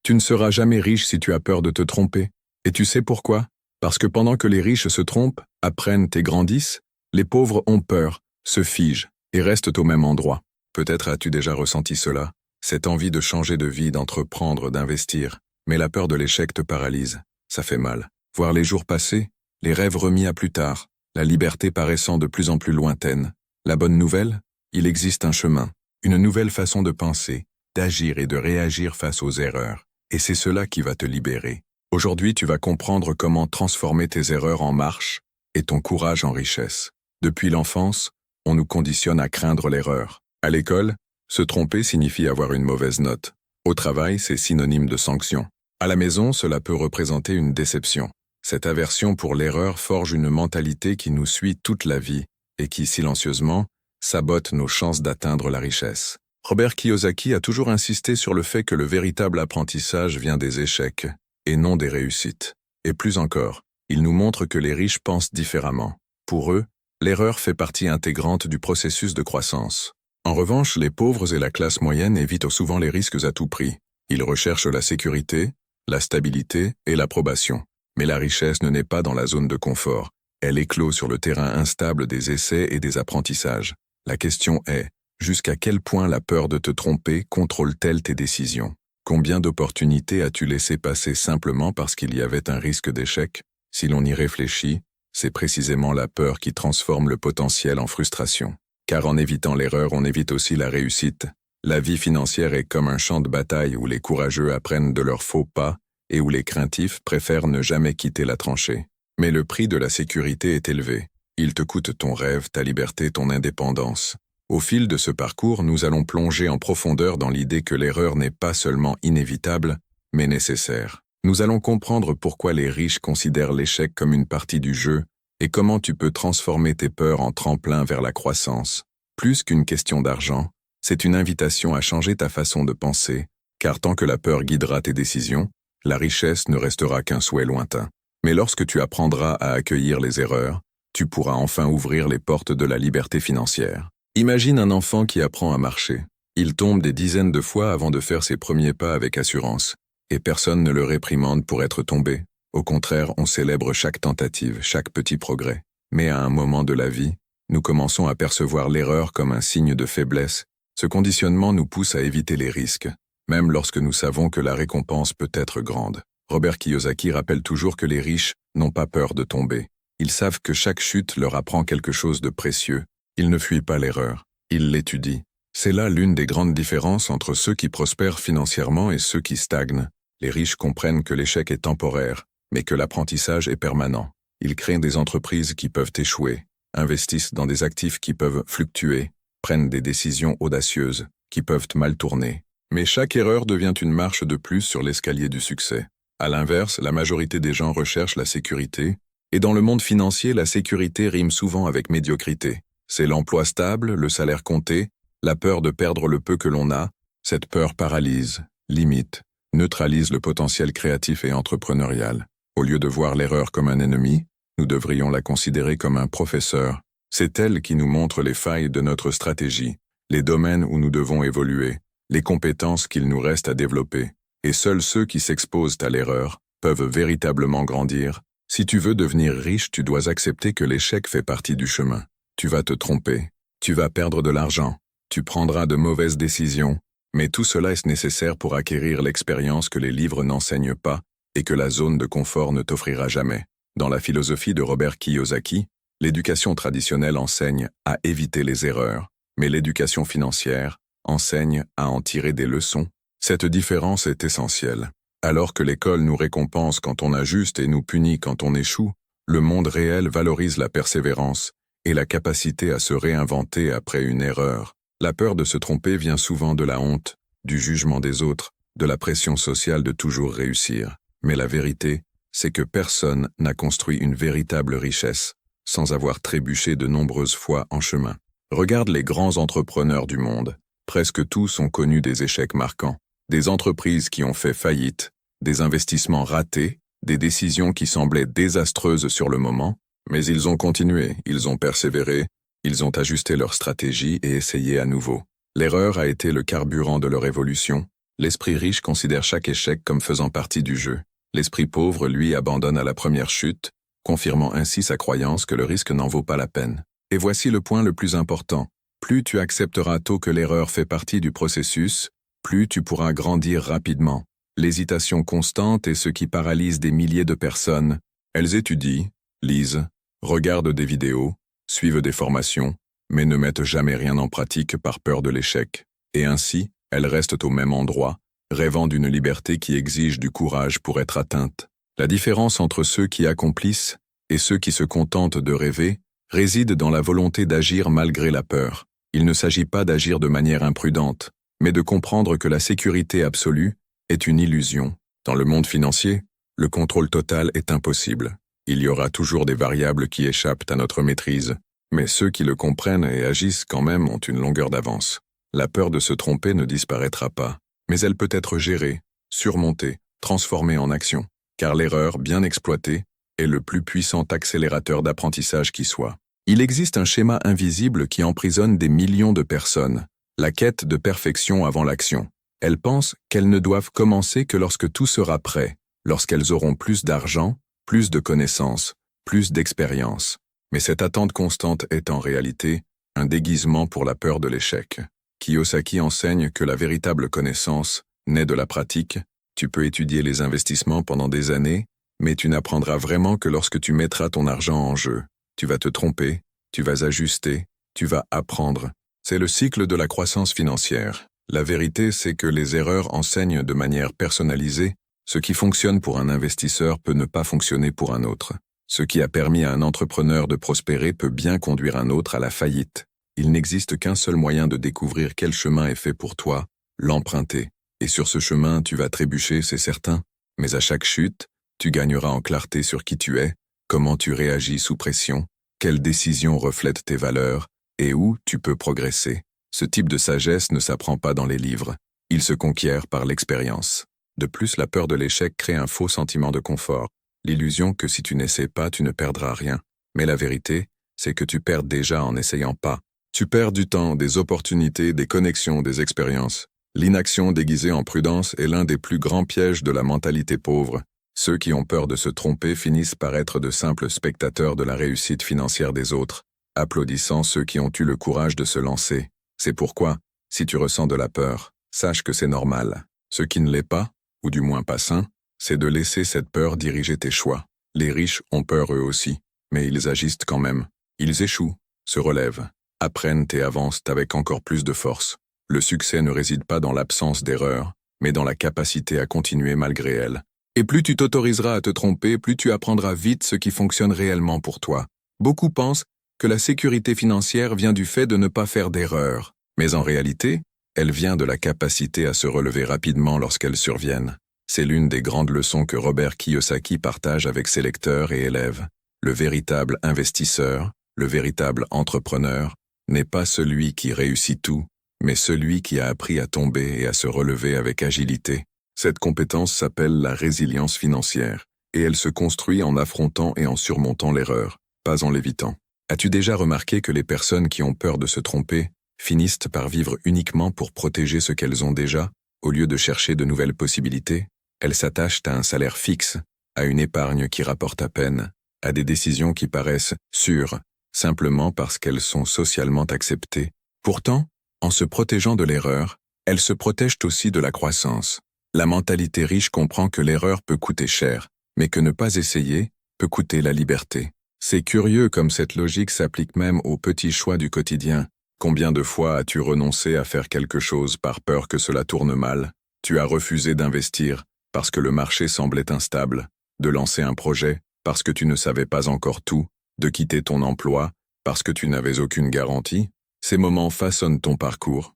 Tu ne seras jamais riche si tu as peur de te tromper. Et tu sais pourquoi? Parce que pendant que les riches se trompent, apprennent et grandissent, les pauvres ont peur, se figent et restent au même endroit. Peut-être as-tu déjà ressenti cela, cette envie de changer de vie, d'entreprendre, d'investir, mais la peur de l'échec te paralyse. Ça fait mal. Voir les jours passer, les rêves remis à plus tard, la liberté paraissant de plus en plus lointaine. La bonne nouvelle? Il existe un chemin, une nouvelle façon de penser, d'agir et de réagir face aux erreurs. Et c'est cela qui va te libérer. Aujourd'hui, tu vas comprendre comment transformer tes erreurs en marche et ton courage en richesse. Depuis l'enfance, on nous conditionne à craindre l'erreur. À l'école, se tromper signifie avoir une mauvaise note. Au travail, c'est synonyme de sanction. À la maison, cela peut représenter une déception. Cette aversion pour l'erreur forge une mentalité qui nous suit toute la vie et qui, silencieusement, sabote nos chances d'atteindre la richesse. Robert Kiyosaki a toujours insisté sur le fait que le véritable apprentissage vient des échecs et non des réussites. Et plus encore, il nous montre que les riches pensent différemment. Pour eux, l'erreur fait partie intégrante du processus de croissance. En revanche, les pauvres et la classe moyenne évitent souvent les risques à tout prix. Ils recherchent la sécurité, la stabilité et l'approbation. Mais la richesse ne naît pas dans la zone de confort. Elle éclot sur le terrain instable des essais et des apprentissages. La question est, jusqu'à quel point la peur de te tromper contrôle-t-elle tes décisions? Combien d'opportunités as-tu laissé passer simplement parce qu'il y avait un risque d'échec? Si l'on y réfléchit, c'est précisément la peur qui transforme le potentiel en frustration. Car en évitant l'erreur, on évite aussi la réussite. La vie financière est comme un champ de bataille où les courageux apprennent de leurs faux pas et où les craintifs préfèrent ne jamais quitter la tranchée. Mais le prix de la sécurité est élevé. Il te coûte ton rêve, ta liberté, ton indépendance. Au fil de ce parcours, nous allons plonger en profondeur dans l'idée que l'erreur n'est pas seulement inévitable, mais nécessaire. Nous allons comprendre pourquoi les riches considèrent l'échec comme une partie du jeu et comment tu peux transformer tes peurs en tremplin vers la croissance. Plus qu'une question d'argent, c'est une invitation à changer ta façon de penser, car tant que la peur guidera tes décisions, la richesse ne restera qu'un souhait lointain. Mais lorsque tu apprendras à accueillir les erreurs, tu pourras enfin ouvrir les portes de la liberté financière. Imagine un enfant qui apprend à marcher. Il tombe des dizaines de fois avant de faire ses premiers pas avec assurance, et personne ne le réprimande pour être tombé. Au contraire, on célèbre chaque tentative, chaque petit progrès. Mais à un moment de la vie, nous commençons à percevoir l'erreur comme un signe de faiblesse. Ce conditionnement nous pousse à éviter les risques, même lorsque nous savons que la récompense peut être grande. Robert Kiyosaki rappelle toujours que les riches n'ont pas peur de tomber. Ils savent que chaque chute leur apprend quelque chose de précieux. Ils ne fuient pas l'erreur, ils l'étudient. C'est là l'une des grandes différences entre ceux qui prospèrent financièrement et ceux qui stagnent. Les riches comprennent que l'échec est temporaire, mais que l'apprentissage est permanent. Ils créent des entreprises qui peuvent échouer, investissent dans des actifs qui peuvent fluctuer, prennent des décisions audacieuses qui peuvent mal tourner. Mais chaque erreur devient une marche de plus sur l'escalier du succès. À l'inverse, la majorité des gens recherchent la sécurité, et dans le monde financier, la sécurité rime souvent avec médiocrité. C'est l'emploi stable, le salaire compté, la peur de perdre le peu que l'on a. Cette peur paralyse, limite, neutralise le potentiel créatif et entrepreneurial. Au lieu de voir l'erreur comme un ennemi, nous devrions la considérer comme un professeur. C'est elle qui nous montre les failles de notre stratégie, les domaines où nous devons évoluer, les compétences qu'il nous reste à développer. Et seuls ceux qui s'exposent à l'erreur peuvent véritablement grandir. Si tu veux devenir riche, tu dois accepter que l'échec fait partie du chemin. Tu vas te tromper, tu vas perdre de l'argent, tu prendras de mauvaises décisions, mais tout cela est nécessaire pour acquérir l'expérience que les livres n'enseignent pas et que la zone de confort ne t'offrira jamais. Dans la philosophie de Robert Kiyosaki, l'éducation traditionnelle enseigne à éviter les erreurs, mais l'éducation financière enseigne à en tirer des leçons. Cette différence est essentielle. Alors que l'école nous récompense quand on ajuste et nous punit quand on échoue, le monde réel valorise la persévérance et la capacité à se réinventer après une erreur. La peur de se tromper vient souvent de la honte, du jugement des autres, de la pression sociale de toujours réussir. Mais la vérité, c'est que personne n'a construit une véritable richesse sans avoir trébuché de nombreuses fois en chemin. Regarde les grands entrepreneurs du monde. Presque tous ont connu des échecs marquants, des entreprises qui ont fait faillite, des investissements ratés, des décisions qui semblaient désastreuses sur le moment, mais ils ont continué, ils ont persévéré, ils ont ajusté leur stratégie et essayé à nouveau. L'erreur a été le carburant de leur évolution, L'esprit riche considère chaque échec comme faisant partie du jeu. L'esprit pauvre, lui, abandonne à la première chute, confirmant ainsi sa croyance que le risque n'en vaut pas la peine. Et voici le point le plus important. Plus tu accepteras tôt que l'erreur fait partie du processus, plus tu pourras grandir rapidement. L'hésitation constante est ce qui paralyse des milliers de personnes. Elles étudient, lisent, regardent des vidéos, suivent des formations, mais ne mettent jamais rien en pratique par peur de l'échec. Et ainsi, elles restent au même endroit, rêvant d'une liberté qui exige du courage pour être atteinte. La différence entre ceux qui accomplissent et ceux qui se contentent de rêver réside dans la volonté d'agir malgré la peur. Il ne s'agit pas d'agir de manière imprudente, mais de comprendre que la sécurité absolue est une illusion. Dans le monde financier, le contrôle total est impossible. Il y aura toujours des variables qui échappent à notre maîtrise, mais ceux qui le comprennent et agissent quand même ont une longueur d'avance. La peur de se tromper ne disparaîtra pas, mais elle peut être gérée, surmontée, transformée en action, car l'erreur, bien exploitée, est le plus puissant accélérateur d'apprentissage qui soit. Il existe un schéma invisible qui emprisonne des millions de personnes, la quête de perfection avant l'action. Elles pensent qu'elles ne doivent commencer que lorsque tout sera prêt, lorsqu'elles auront plus d'argent, plus de connaissances, plus d'expérience. Mais cette attente constante est en réalité un déguisement pour la peur de l'échec. Kiyosaki enseigne que la véritable connaissance naît de la pratique. Tu peux étudier les investissements pendant des années, mais tu n'apprendras vraiment que lorsque tu mettras ton argent en jeu. Tu vas te tromper, tu vas ajuster, tu vas apprendre. C'est le cycle de la croissance financière. La vérité, c'est que les erreurs enseignent de manière personnalisée. Ce qui fonctionne pour un investisseur peut ne pas fonctionner pour un autre. Ce qui a permis à un entrepreneur de prospérer peut bien conduire un autre à la faillite. Il n'existe qu'un seul moyen de découvrir quel chemin est fait pour toi, l'emprunter. Et sur ce chemin, tu vas trébucher, c'est certain, mais à chaque chute, tu gagneras en clarté sur qui tu es, comment tu réagis sous pression, quelles décisions reflètent tes valeurs, et où tu peux progresser. Ce type de sagesse ne s'apprend pas dans les livres, il se conquiert par l'expérience. De plus, la peur de l'échec crée un faux sentiment de confort, l'illusion que si tu n'essaies pas, tu ne perdras rien. Mais la vérité, c'est que tu perds déjà en n'essayant pas. Tu perds du temps, des opportunités, des connexions, des expériences. L'inaction déguisée en prudence est l'un des plus grands pièges de la mentalité pauvre. Ceux qui ont peur de se tromper finissent par être de simples spectateurs de la réussite financière des autres, applaudissant ceux qui ont eu le courage de se lancer. C'est pourquoi, si tu ressens de la peur, sache que c'est normal. Ce qui ne l'est pas, ou du moins pas sain, c'est de laisser cette peur diriger tes choix. Les riches ont peur eux aussi, mais ils agissent quand même. Ils échouent, se relèvent, apprennent et avancent avec encore plus de force. Le succès ne réside pas dans l'absence d'erreurs, mais dans la capacité à continuer malgré elles. Et plus tu t'autoriseras à te tromper, plus tu apprendras vite ce qui fonctionne réellement pour toi. Beaucoup pensent que la sécurité financière vient du fait de ne pas faire d'erreurs, mais en réalité, elle vient de la capacité à se relever rapidement lorsqu'elles surviennent. C'est l'une des grandes leçons que Robert Kiyosaki partage avec ses lecteurs et élèves. Le véritable investisseur, le véritable entrepreneur, n'est pas celui qui réussit tout, mais celui qui a appris à tomber et à se relever avec agilité. Cette compétence s'appelle la résilience financière, et elle se construit en affrontant et en surmontant l'erreur, pas en l'évitant. As-tu déjà remarqué que les personnes qui ont peur de se tromper finissent par vivre uniquement pour protéger ce qu'elles ont déjà, au lieu de chercher de nouvelles possibilités? Elles s'attachent à un salaire fixe, à une épargne qui rapporte à peine, à des décisions qui paraissent sûres, simplement parce qu'elles sont socialement acceptées. Pourtant, en se protégeant de l'erreur, elles se protègent aussi de la croissance. La mentalité riche comprend que l'erreur peut coûter cher, mais que ne pas essayer peut coûter la liberté. C'est curieux comme cette logique s'applique même aux petits choix du quotidien. Combien de fois as-tu renoncé à faire quelque chose par peur que cela tourne mal? Tu as refusé d'investir parce que le marché semblait instable, de lancer un projet parce que tu ne savais pas encore tout, de quitter ton emploi parce que tu n'avais aucune garantie. Ces moments façonnent ton parcours,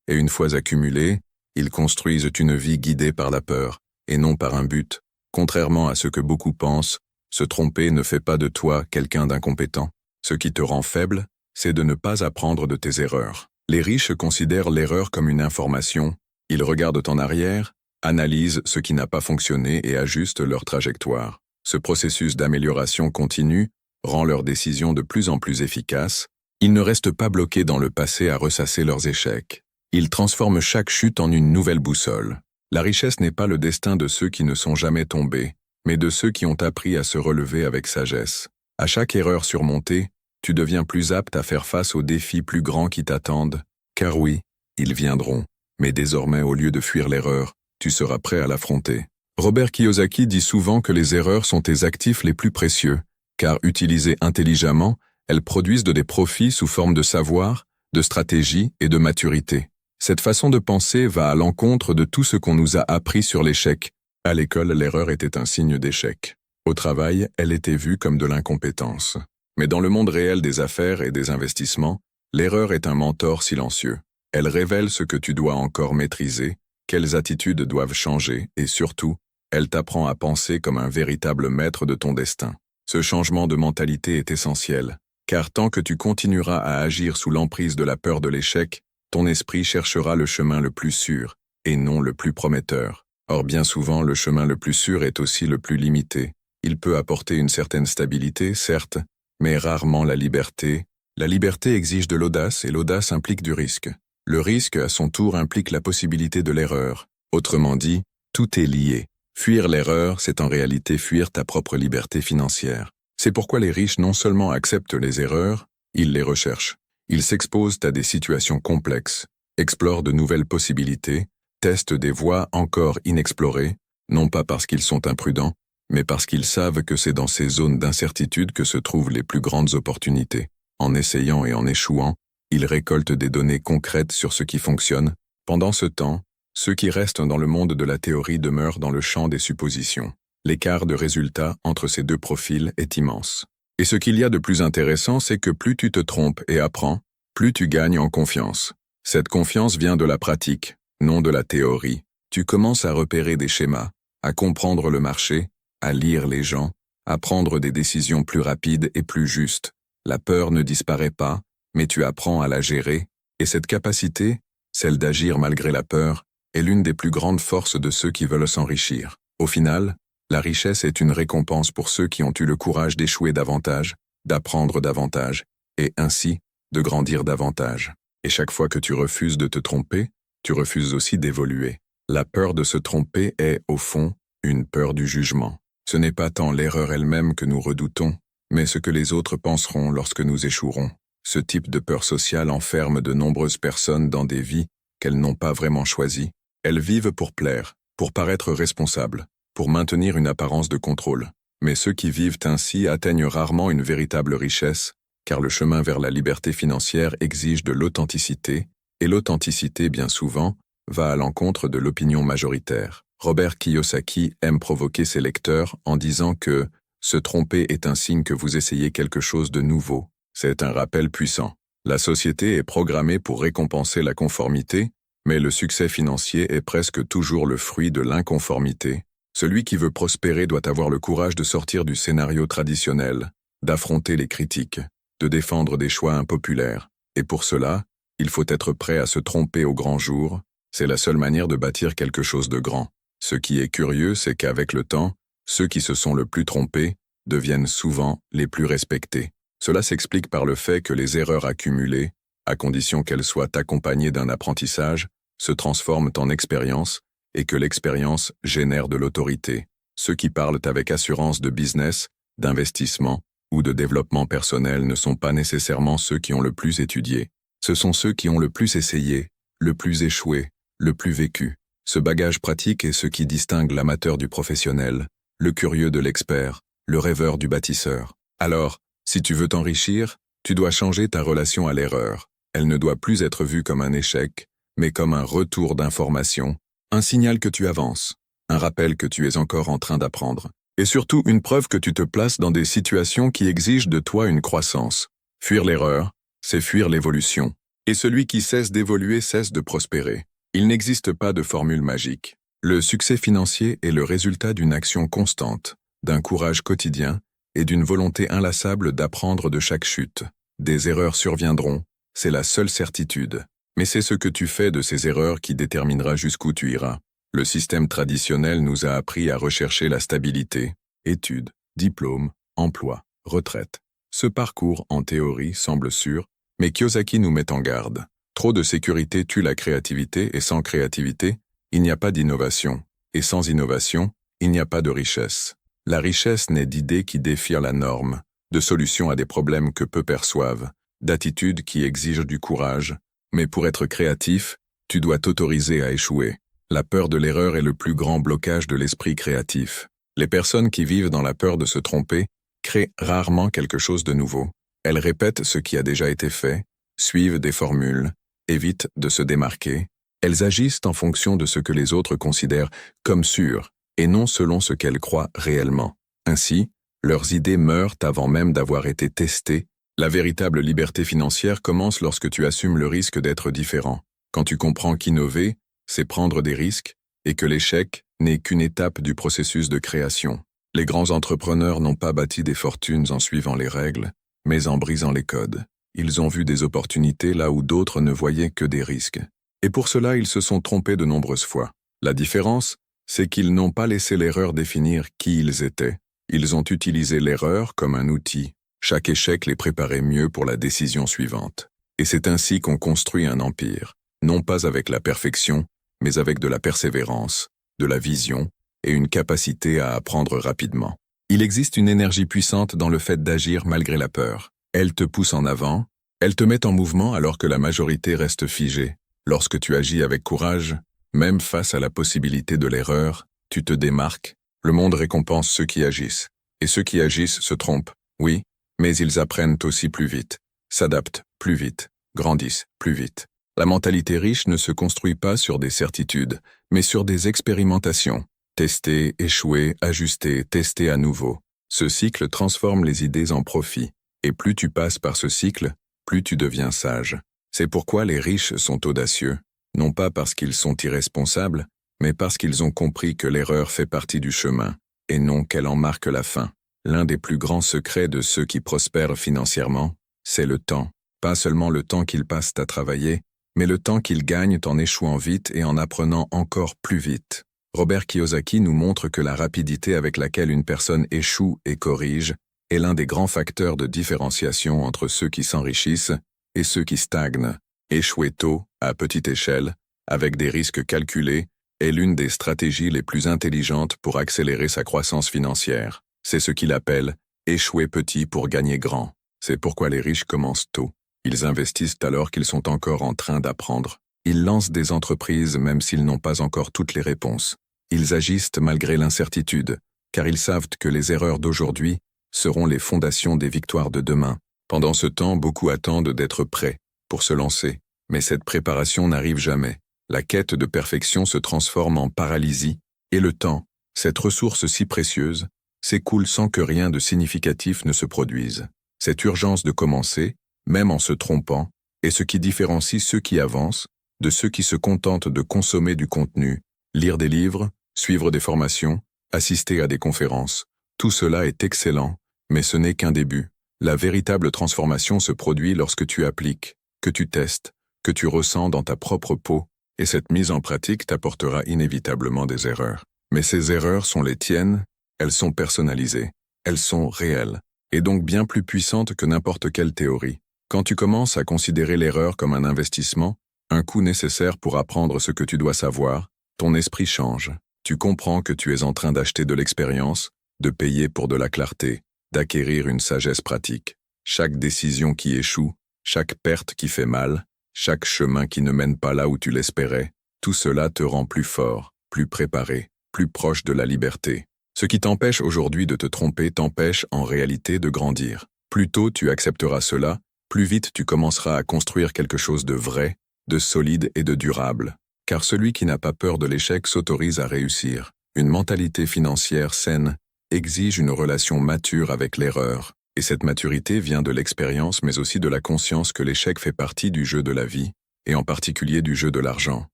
et une fois accumulés, ils construisent une vie guidée par la peur, et non par un but. Contrairement à ce que beaucoup pensent, se tromper ne fait pas de toi quelqu'un d'incompétent. Ce qui te rend faible, c'est de ne pas apprendre de tes erreurs. Les riches considèrent l'erreur comme une information, ils regardent en arrière, analysent ce qui n'a pas fonctionné et ajustent leur trajectoire. Ce processus d'amélioration continue rend leurs décisions de plus en plus efficaces. Ils ne restent pas bloqués dans le passé à ressasser leurs échecs. Il transforme chaque chute en une nouvelle boussole. La richesse n'est pas le destin de ceux qui ne sont jamais tombés, mais de ceux qui ont appris à se relever avec sagesse. À chaque erreur surmontée, tu deviens plus apte à faire face aux défis plus grands qui t'attendent, car oui, ils viendront. Mais désormais, au lieu de fuir l'erreur, tu seras prêt à l'affronter. Robert Kiyosaki dit souvent que les erreurs sont tes actifs les plus précieux, car utilisées intelligemment, elles produisent des profits sous forme de savoir, de stratégie et de maturité. Cette façon de penser va à l'encontre de tout ce qu'on nous a appris sur l'échec. À l'école, l'erreur était un signe d'échec. Au travail, elle était vue comme de l'incompétence. Mais dans le monde réel des affaires et des investissements, l'erreur est un mentor silencieux. Elle révèle ce que tu dois encore maîtriser, quelles attitudes doivent changer et surtout, elle t'apprend à penser comme un véritable maître de ton destin. Ce changement de mentalité est essentiel, car tant que tu continueras à agir sous l'emprise de la peur de l'échec, ton esprit cherchera le chemin le plus sûr et non le plus prometteur. Or bien souvent, le chemin le plus sûr est aussi le plus limité. Il peut apporter une certaine stabilité, certes, mais rarement la liberté. La liberté exige de l'audace et l'audace implique du risque. Le risque, à son tour, implique la possibilité de l'erreur. Autrement dit, tout est lié. Fuir l'erreur, c'est en réalité fuir ta propre liberté financière. C'est pourquoi les riches non seulement acceptent les erreurs, ils les recherchent. Ils s'exposent à des situations complexes, explorent de nouvelles possibilités, testent des voies encore inexplorées, non pas parce qu'ils sont imprudents, mais parce qu'ils savent que c'est dans ces zones d'incertitude que se trouvent les plus grandes opportunités. En essayant et en échouant, ils récoltent des données concrètes sur ce qui fonctionne. Pendant ce temps, ceux qui restent dans le monde de la théorie demeurent dans le champ des suppositions. L'écart de résultats entre ces deux profils est immense. Et ce qu'il y a de plus intéressant, c'est que plus tu te trompes et apprends, plus tu gagnes en confiance. Cette confiance vient de la pratique, non de la théorie. Tu commences à repérer des schémas, à comprendre le marché, à lire les gens, à prendre des décisions plus rapides et plus justes. La peur ne disparaît pas, mais tu apprends à la gérer, et cette capacité, celle d'agir malgré la peur, est l'une des plus grandes forces de ceux qui veulent s'enrichir. Au final, la richesse est une récompense pour ceux qui ont eu le courage d'échouer davantage, d'apprendre davantage, et ainsi, de grandir davantage. Et chaque fois que tu refuses de te tromper, tu refuses aussi d'évoluer. La peur de se tromper est, au fond, une peur du jugement. Ce n'est pas tant l'erreur elle-même que nous redoutons, mais ce que les autres penseront lorsque nous échouerons. Ce type de peur sociale enferme de nombreuses personnes dans des vies qu'elles n'ont pas vraiment choisies. Elles vivent pour plaire, pour paraître responsables, pour maintenir une apparence de contrôle. Mais ceux qui vivent ainsi atteignent rarement une véritable richesse, car le chemin vers la liberté financière exige de l'authenticité, et l'authenticité, bien souvent, va à l'encontre de l'opinion majoritaire. Robert Kiyosaki aime provoquer ses lecteurs en disant que se tromper est un signe que vous essayez quelque chose de nouveau. C'est un rappel puissant. La société est programmée pour récompenser la conformité, mais le succès financier est presque toujours le fruit de l'inconformité. Celui qui veut prospérer doit avoir le courage de sortir du scénario traditionnel, d'affronter les critiques, de défendre des choix impopulaires. Et pour cela, il faut être prêt à se tromper au grand jour. C'est la seule manière de bâtir quelque chose de grand. Ce qui est curieux, c'est qu'avec le temps, ceux qui se sont le plus trompés deviennent souvent les plus respectés. Cela s'explique par le fait que les erreurs accumulées, à condition qu'elles soient accompagnées d'un apprentissage, se transforment en expérience et que l'expérience génère de l'autorité. Ceux qui parlent avec assurance de business, d'investissement ou de développement personnel ne sont pas nécessairement ceux qui ont le plus étudié. Ce sont ceux qui ont le plus essayé, le plus échoué, le plus vécu. Ce bagage pratique est ce qui distingue l'amateur du professionnel, le curieux de l'expert, le rêveur du bâtisseur. Alors, si tu veux t'enrichir, tu dois changer ta relation à l'erreur. Elle ne doit plus être vue comme un échec, mais comme un retour d'information, un signal que tu avances, un rappel que tu es encore en train d'apprendre, et surtout une preuve que tu te places dans des situations qui exigent de toi une croissance. Fuir l'erreur, c'est fuir l'évolution. Et celui qui cesse d'évoluer cesse de prospérer. Il n'existe pas de formule magique. Le succès financier est le résultat d'une action constante, d'un courage quotidien et d'une volonté inlassable d'apprendre de chaque chute. Des erreurs surviendront, c'est la seule certitude. Mais c'est ce que tu fais de ces erreurs qui déterminera jusqu'où tu iras. Le système traditionnel nous a appris à rechercher la stabilité, études, diplôme, emploi, retraite. Ce parcours, en théorie, semble sûr, mais Kiyosaki nous met en garde. Trop de sécurité tue la créativité et sans créativité, il n'y a pas d'innovation. Et sans innovation, il n'y a pas de richesse. La richesse naît d'idées qui défient la norme, de solutions à des problèmes que peu perçoivent, d'attitudes qui exigent du courage. Mais pour être créatif, tu dois t'autoriser à échouer. La peur de l'erreur est le plus grand blocage de l'esprit créatif. Les personnes qui vivent dans la peur de se tromper créent rarement quelque chose de nouveau. Elles répètent ce qui a déjà été fait, suivent des formules, évitent de se démarquer. Elles agissent en fonction de ce que les autres considèrent comme sûr, et non selon ce qu'elles croient réellement. Ainsi, leurs idées meurent avant même d'avoir été testées. La véritable liberté financière commence lorsque tu assumes le risque d'être différent. Quand tu comprends qu'innover, c'est prendre des risques, et que l'échec n'est qu'une étape du processus de création. Les grands entrepreneurs n'ont pas bâti des fortunes en suivant les règles, mais en brisant les codes. Ils ont vu des opportunités là où d'autres ne voyaient que des risques. Et pour cela, ils se sont trompés de nombreuses fois. La différence, c'est qu'ils n'ont pas laissé l'erreur définir qui ils étaient. Ils ont utilisé l'erreur comme un outil. Chaque échec les préparait mieux pour la décision suivante. Et c'est ainsi qu'on construit un empire, non pas avec la perfection, mais avec de la persévérance, de la vision et une capacité à apprendre rapidement. Il existe une énergie puissante dans le fait d'agir malgré la peur. Elle te pousse en avant, elle te met en mouvement alors que la majorité reste figée. Lorsque tu agis avec courage, même face à la possibilité de l'erreur, tu te démarques. Le monde récompense ceux qui agissent. Et ceux qui agissent se trompent, oui, mais ils apprennent aussi plus vite, s'adaptent plus vite, grandissent plus vite. La mentalité riche ne se construit pas sur des certitudes, mais sur des expérimentations. Tester, échouer, ajuster, tester à nouveau. Ce cycle transforme les idées en profit. Et plus tu passes par ce cycle, plus tu deviens sage. C'est pourquoi les riches sont audacieux, non pas parce qu'ils sont irresponsables, mais parce qu'ils ont compris que l'erreur fait partie du chemin, et non qu'elle en marque la fin. L'un des plus grands secrets de ceux qui prospèrent financièrement, c'est le temps. Pas seulement le temps qu'ils passent à travailler, mais le temps qu'ils gagnent en échouant vite et en apprenant encore plus vite. Robert Kiyosaki nous montre que la rapidité avec laquelle une personne échoue et corrige est l'un des grands facteurs de différenciation entre ceux qui s'enrichissent et ceux qui stagnent. Échouer tôt, à petite échelle, avec des risques calculés, est l'une des stratégies les plus intelligentes pour accélérer sa croissance financière. C'est ce qu'il appelle « échouer petit pour gagner grand ». C'est pourquoi les riches commencent tôt. Ils investissent alors qu'ils sont encore en train d'apprendre. Ils lancent des entreprises même s'ils n'ont pas encore toutes les réponses. Ils agissent malgré l'incertitude, car ils savent que les erreurs d'aujourd'hui seront les fondations des victoires de demain. Pendant ce temps, beaucoup attendent d'être prêts pour se lancer, mais cette préparation n'arrive jamais. La quête de perfection se transforme en paralysie, et le temps, cette ressource si précieuse, s'écoule sans que rien de significatif ne se produise. Cette urgence de commencer, même en se trompant, est ce qui différencie ceux qui avancent de ceux qui se contentent de consommer du contenu, lire des livres, suivre des formations, assister à des conférences. Tout cela est excellent, mais ce n'est qu'un début. La véritable transformation se produit lorsque tu appliques, que tu testes, que tu ressens dans ta propre peau, et cette mise en pratique t'apportera inévitablement des erreurs. Mais ces erreurs sont les tiennes, elles sont personnalisées, elles sont réelles, et donc bien plus puissantes que n'importe quelle théorie. Quand tu commences à considérer l'erreur comme un investissement, un coût nécessaire pour apprendre ce que tu dois savoir, ton esprit change. Tu comprends que tu es en train d'acheter de l'expérience, de payer pour de la clarté, d'acquérir une sagesse pratique. Chaque décision qui échoue, chaque perte qui fait mal, chaque chemin qui ne mène pas là où tu l'espérais, tout cela te rend plus fort, plus préparé, plus proche de la liberté. Ce qui t'empêche aujourd'hui de te tromper t'empêche en réalité de grandir. Plus tôt tu accepteras cela, plus vite tu commenceras à construire quelque chose de vrai, de solide et de durable. Car celui qui n'a pas peur de l'échec s'autorise à réussir. Une mentalité financière saine exige une relation mature avec l'erreur. Et cette maturité vient de l'expérience mais aussi de la conscience que l'échec fait partie du jeu de la vie, et en particulier du jeu de l'argent.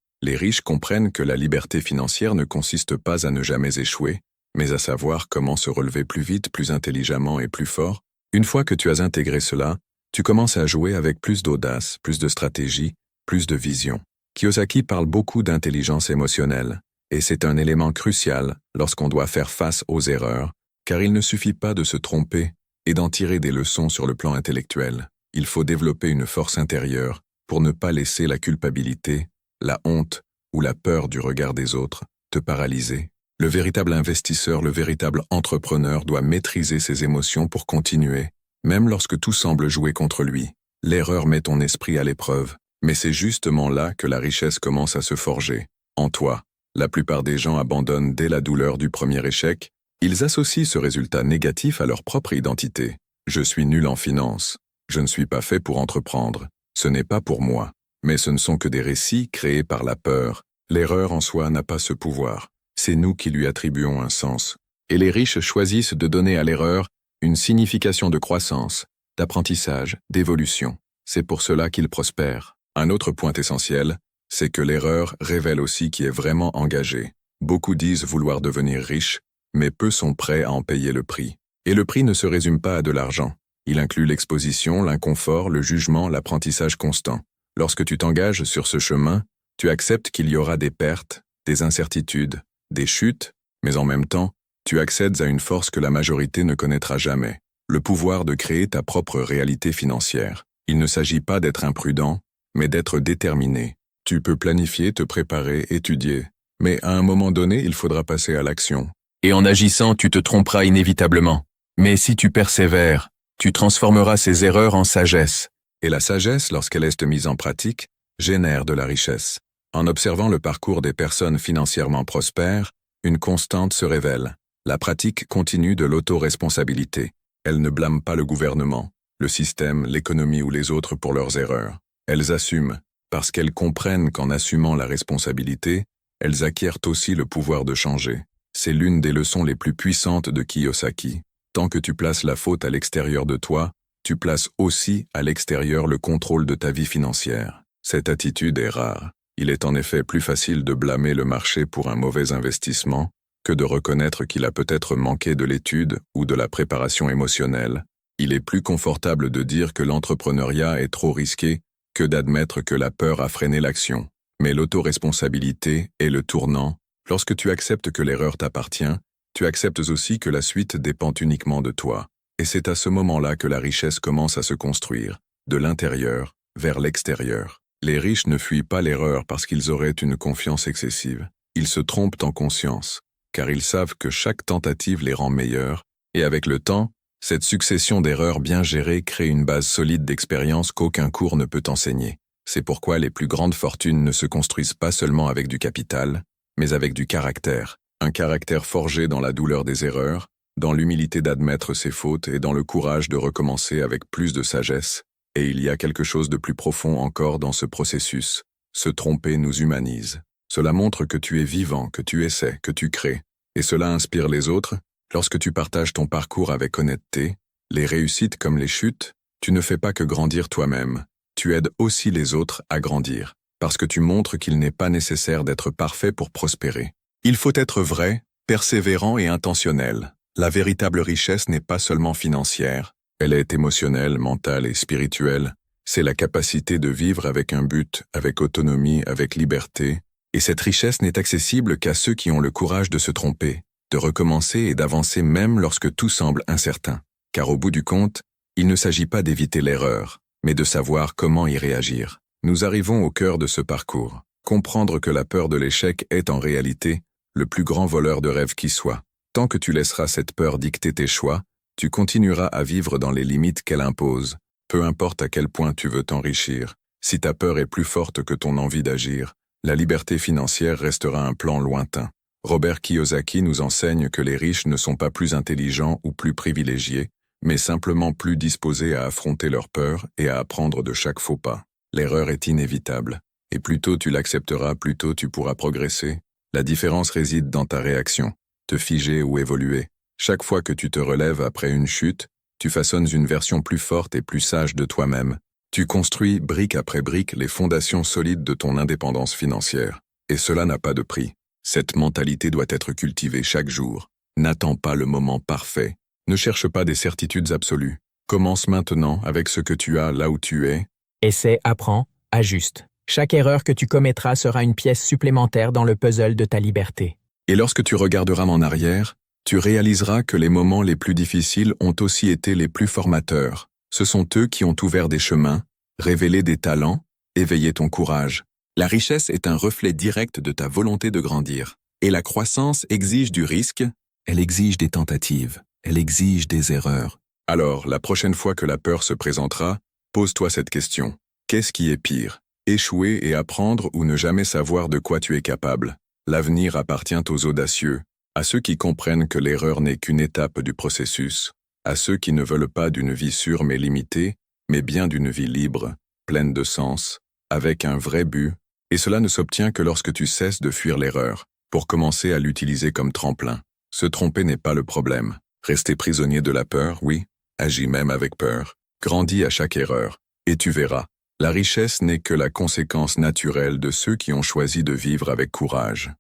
Les riches comprennent que la liberté financière ne consiste pas à ne jamais échouer, mais à savoir comment se relever plus vite, plus intelligemment et plus fort. Une fois que tu as intégré cela, tu commences à jouer avec plus d'audace, plus de stratégie, plus de vision. Kiyosaki parle beaucoup d'intelligence émotionnelle, et c'est un élément crucial lorsqu'on doit faire face aux erreurs, car il ne suffit pas de se tromper et d'en tirer des leçons sur le plan intellectuel. Il faut développer une force intérieure pour ne pas laisser la culpabilité, la honte ou la peur du regard des autres te paralyser. Le véritable investisseur, le véritable entrepreneur doit maîtriser ses émotions pour continuer, même lorsque tout semble jouer contre lui. L'erreur met ton esprit à l'épreuve, mais c'est justement là que la richesse commence à se forger, en toi. La plupart des gens abandonnent dès la douleur du premier échec. Ils associent ce résultat négatif à leur propre identité. Je suis nul en finance. Je ne suis pas fait pour entreprendre. Ce n'est pas pour moi. Mais ce ne sont que des récits créés par la peur. L'erreur en soi n'a pas ce pouvoir. C'est nous qui lui attribuons un sens. Et les riches choisissent de donner à l'erreur une signification de croissance, d'apprentissage, d'évolution. C'est pour cela qu'ils prospèrent. Un autre point essentiel, c'est que l'erreur révèle aussi qui est vraiment engagé. Beaucoup disent vouloir devenir riches, mais peu sont prêts à en payer le prix. Et le prix ne se résume pas à de l'argent. Il inclut l'exposition, l'inconfort, le jugement, l'apprentissage constant. Lorsque tu t'engages sur ce chemin, tu acceptes qu'il y aura des pertes, des incertitudes, des chutes, mais en même temps, tu accèdes à une force que la majorité ne connaîtra jamais, le pouvoir de créer ta propre réalité financière. Il ne s'agit pas d'être imprudent, mais d'être déterminé. Tu peux planifier, te préparer, étudier, mais à un moment donné, il faudra passer à l'action. Et en agissant, tu te tromperas inévitablement. Mais si tu persévères, tu transformeras ces erreurs en sagesse. Et la sagesse, lorsqu'elle est mise en pratique, génère de la richesse. En observant le parcours des personnes financièrement prospères, une constante se révèle. La pratique continue de l'autoresponsabilité. Elles ne blâment pas le gouvernement, le système, l'économie ou les autres pour leurs erreurs. Elles assument, parce qu'elles comprennent qu'en assumant la responsabilité, elles acquièrent aussi le pouvoir de changer. C'est l'une des leçons les plus puissantes de Kiyosaki. Tant que tu places la faute à l'extérieur de toi, tu places aussi à l'extérieur le contrôle de ta vie financière. Cette attitude est rare. Il est en effet plus facile de blâmer le marché pour un mauvais investissement que de reconnaître qu'il a peut-être manqué de l'étude ou de la préparation émotionnelle. Il est plus confortable de dire que l'entrepreneuriat est trop risqué que d'admettre que la peur a freiné l'action. Mais l'autoresponsabilité est le tournant. Lorsque tu acceptes que l'erreur t'appartient, tu acceptes aussi que la suite dépend uniquement de toi. Et c'est à ce moment-là que la richesse commence à se construire, de l'intérieur vers l'extérieur. Les riches ne fuient pas l'erreur parce qu'ils auraient une confiance excessive. Ils se trompent en conscience, car ils savent que chaque tentative les rend meilleurs, et avec le temps, cette succession d'erreurs bien gérées crée une base solide d'expérience qu'aucun cours ne peut enseigner. C'est pourquoi les plus grandes fortunes ne se construisent pas seulement avec du capital, mais avec du caractère. Un caractère forgé dans la douleur des erreurs, dans l'humilité d'admettre ses fautes et dans le courage de recommencer avec plus de sagesse. Et il y a quelque chose de plus profond encore dans ce processus. Se tromper nous humanise. Cela montre que tu es vivant, que tu essaies, que tu crées. Et cela inspire les autres. Lorsque tu partages ton parcours avec honnêteté, les réussites comme les chutes, tu ne fais pas que grandir toi-même. Tu aides aussi les autres à grandir. Parce que tu montres qu'il n'est pas nécessaire d'être parfait pour prospérer. Il faut être vrai, persévérant et intentionnel. La véritable richesse n'est pas seulement financière. Elle est émotionnelle, mentale et spirituelle. C'est la capacité de vivre avec un but, avec autonomie, avec liberté. Et cette richesse n'est accessible qu'à ceux qui ont le courage de se tromper, de recommencer et d'avancer même lorsque tout semble incertain. Car au bout du compte, il ne s'agit pas d'éviter l'erreur, mais de savoir comment y réagir. Nous arrivons au cœur de ce parcours. Comprendre que la peur de l'échec est en réalité le plus grand voleur de rêve qui soit. Tant que tu laisseras cette peur dicter tes choix, tu continueras à vivre dans les limites qu'elle impose. Peu importe à quel point tu veux t'enrichir, si ta peur est plus forte que ton envie d'agir, la liberté financière restera un plan lointain. Robert Kiyosaki nous enseigne que les riches ne sont pas plus intelligents ou plus privilégiés, mais simplement plus disposés à affronter leurs peurs et à apprendre de chaque faux pas. L'erreur est inévitable, et plus tôt tu l'accepteras, plus tôt tu pourras progresser. La différence réside dans ta réaction, te figer ou évoluer. Chaque fois que tu te relèves après une chute, tu façonnes une version plus forte et plus sage de toi-même. Tu construis brique après brique les fondations solides de ton indépendance financière. Et cela n'a pas de prix. Cette mentalité doit être cultivée chaque jour. N'attends pas le moment parfait. Ne cherche pas des certitudes absolues. Commence maintenant avec ce que tu as là où tu es. Essaie, apprends, ajuste. Chaque erreur que tu commettras sera une pièce supplémentaire dans le puzzle de ta liberté. Et lorsque tu regarderas en arrière, tu réaliseras que les moments les plus difficiles ont aussi été les plus formateurs. Ce sont eux qui ont ouvert des chemins, révélé des talents éveiller ton courage. La richesse est un reflet direct de ta volonté de grandir. Et la croissance exige du risque, elle exige des tentatives, elle exige des erreurs. Alors, la prochaine fois que la peur se présentera, pose-toi cette question. Qu'est-ce qui est pire? Échouer et apprendre ou ne jamais savoir de quoi tu es capable? L'avenir appartient aux audacieux, à ceux qui comprennent que l'erreur n'est qu'une étape du processus, à ceux qui ne veulent pas d'une vie sûre mais limitée, mais bien d'une vie libre, pleine de sens, avec un vrai but, et cela ne s'obtient que lorsque tu cesses de fuir l'erreur, pour commencer à l'utiliser comme tremplin. Se tromper n'est pas le problème. Rester prisonnier de la peur, oui, agis même avec peur, grandis à chaque erreur, et tu verras, la richesse n'est que la conséquence naturelle de ceux qui ont choisi de vivre avec courage.